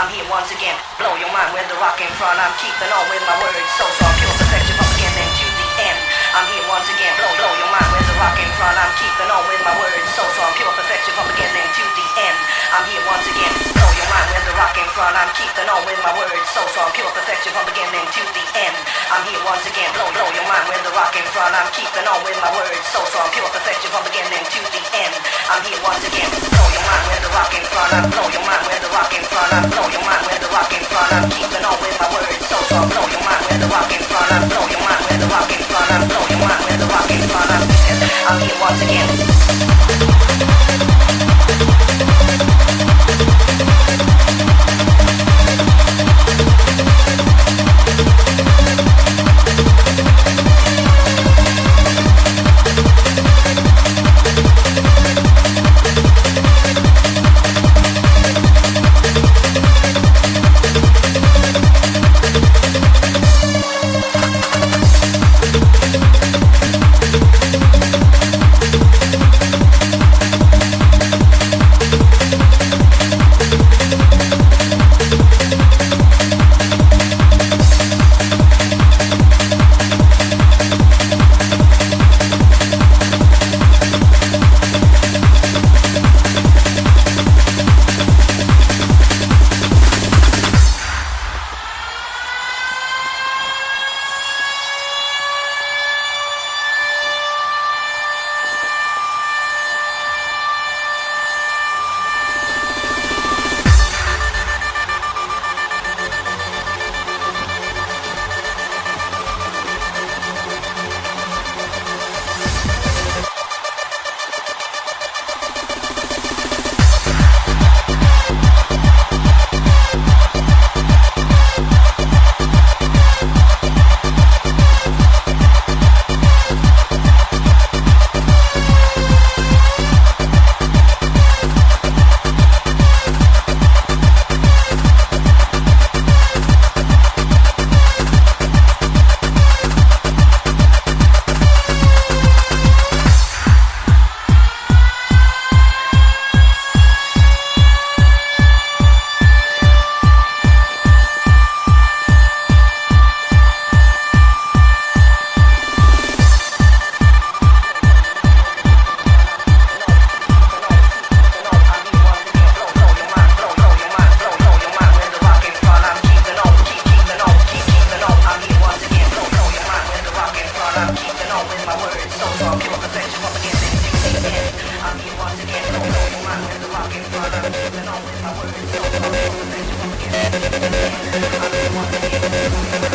I'm here once again, blow your mind with the rock in front. I'm keeping on with my words, so strong, pure perfection from beginning to the end. I'm here once again, blow your mind with the rock in front. I'm keeping on with my words, so strong, pure perfection from beginning to the end. I'm here once again, blow your mind with the rock in front. I'm keeping on with my words, so strong, pure perfection from beginning to the end. I'm here once again, blow your mind with the rock in front. I'm keeping on with my words, so strong, pure perfection from beginning to the end. I'm here once again, blow your mind with the rock in front. I'm blow your mind with the rock in front. I'm blow your mind with the rock in front. I'm keeping on with my words, so strong, blow your mind with the rock in front. I'm blow your mind with the rock in front. I'm blow your mind with the rock in front. I'm here once again. I'm keeping on with my words, so strong, pure perfection from beginning to the end. I'm here once again, blow your mind with the rock in front. I'm keeping on with my words, so strong, pure perfection from beginning to the end. I'm here once again.